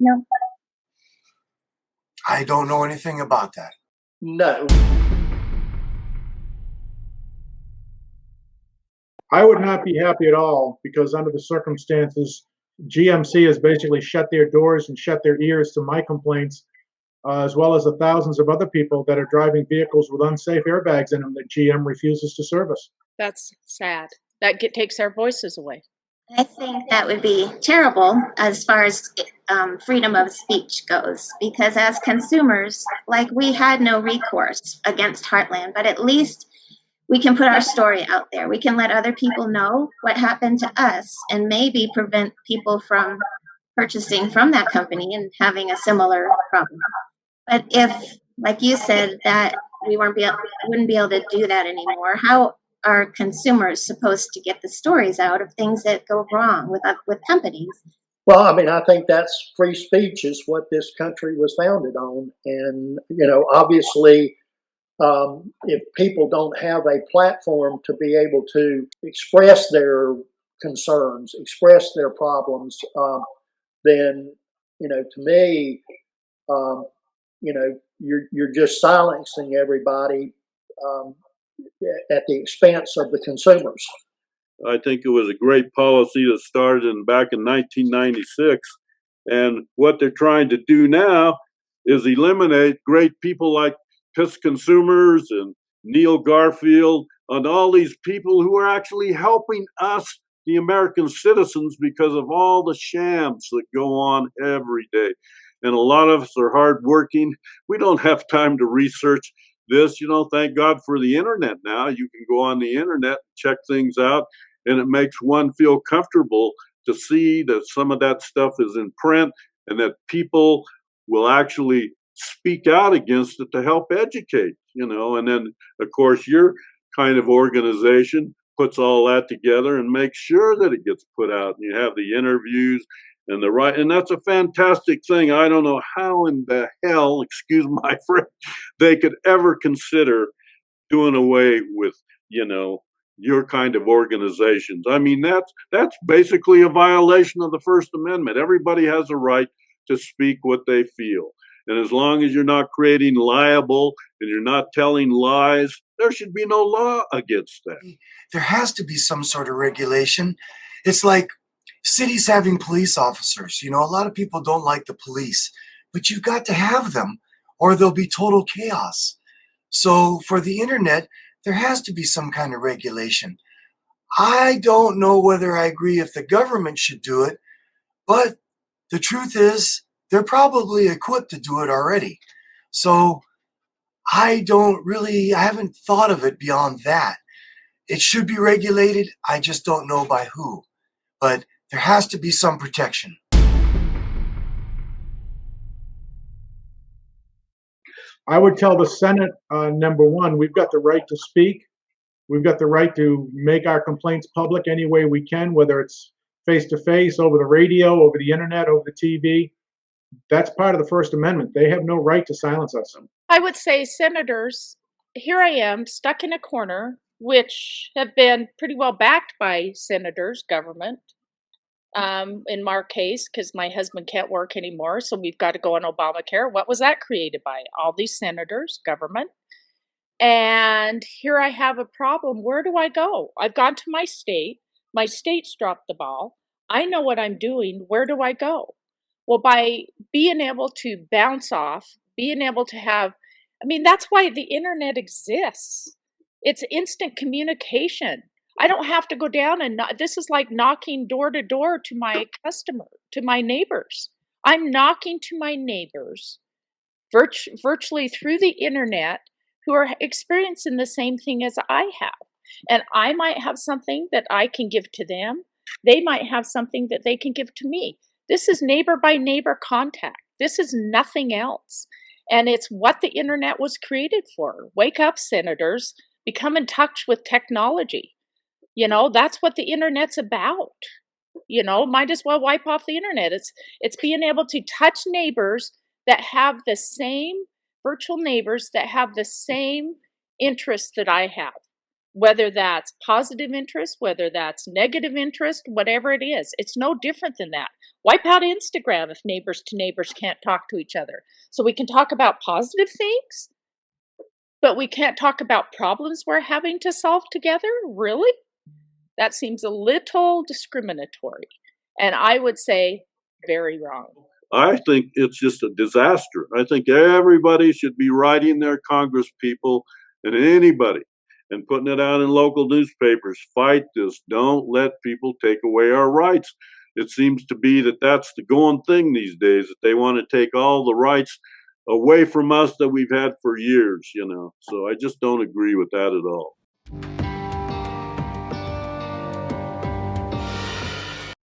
No. I don't know anything about that. No. I would not be happy at all because under the circumstances, GMC has basically shut their doors and shut their ears to my complaints, as well as the thousands of other people that are driving vehicles with unsafe airbags in them that GM refuses to service. That's sad. That takes our voices away. I think that would be terrible as far as freedom of speech goes, because as consumers, like, we had no recourse against Heartland, but at least we can put our story out there. We can let other people know what happened to us and maybe prevent people from purchasing from that company and having a similar problem. But if, like you said, that we wouldn't be able to do that anymore, how are consumers supposed to get the stories out of things that go wrong with companies? Well, I mean, I think that's free speech is what this country was founded on. And, obviously, if people don't have a platform to be able to express their concerns, express their problems, then, to me, you're just silencing everybody at the expense of the consumers. I think it was a great policy that started back in 1996. And what they're trying to do now is eliminate great people like Piss Consumers and Neil Garfield and all these people who are actually helping us, the American citizens, because of all the shams that go on every day. And a lot of us are hardworking. We don't have time to research this. Thank God for the internet now. You can go on the internet, check things out, and it makes one feel comfortable to see that some of that stuff is in print and that people will actually speak out against it to help educate, and then, of course, your kind of organization puts all that together and makes sure that it gets put out, and you have the interviews and that's a fantastic thing. I don't know how in the hell, excuse my French, they could ever consider doing away with, your kind of organizations. I mean, that's basically a violation of the First Amendment. Everybody has a right to speak what they feel. And as long as you're not creating libel and you're not telling lies, there should be no law against that. There has to be some sort of regulation. It's like cities having police officers. A lot of people don't like the police, but you've got to have them or there'll be total chaos. So for the internet, there has to be some kind of regulation. I don't know whether I agree if the government should do it, but the truth is they're probably equipped to do it already. So I haven't thought of it beyond that. It should be regulated. I just don't know by who. But there has to be some protection. I would tell the Senate, number one, we've got the right to speak. We've got the right to make our complaints public any way we can, whether it's face-to-face, over the radio, over the internet, over the TV. That's part of the First Amendment. They have no right to silence us. I would say, senators, here I am stuck in a corner, which have been pretty well backed by senators, government. In our case, because my husband can't work anymore, so we've got to go on Obamacare. What was that created by? All these senators, government. And here I have a problem. Where do I go? I've gone to my state. My state's dropped the ball. I know what I'm doing. Where do I go? Well, by being able to bounce off, being able to have, that's why the internet exists. It's instant communication. I don't have to go down and this is like knocking door to door to my customer, to my neighbors. I'm knocking to my neighbors virtually through the internet who are experiencing the same thing as I have. And I might have something that I can give to them. They might have something that they can give to me. This is neighbor by neighbor contact. This is nothing else. And it's what the internet was created for. Wake up, senators. Become in touch with technology. That's what the internet's about. Might as well wipe off the internet. It's being able to touch neighbors that have the same virtual neighbors that have the same interests that I have. whether that's positive interest, whether that's negative interest, whatever it is. It's no different than that. Wipe out Instagram if neighbors to neighbors can't talk to each other. So we can talk about positive things, but we can't talk about problems we're having to solve together? Really? That seems a little discriminatory. And I would say very wrong. I think it's just a disaster. I think everybody should be writing their Congress people and anybody and putting it out in local newspapers. Fight this. Don't let people take away our rights. It seems to be that that's the going thing these days, that they want to take all the rights away from us that we've had for years, you know. So I just don't agree with that at all.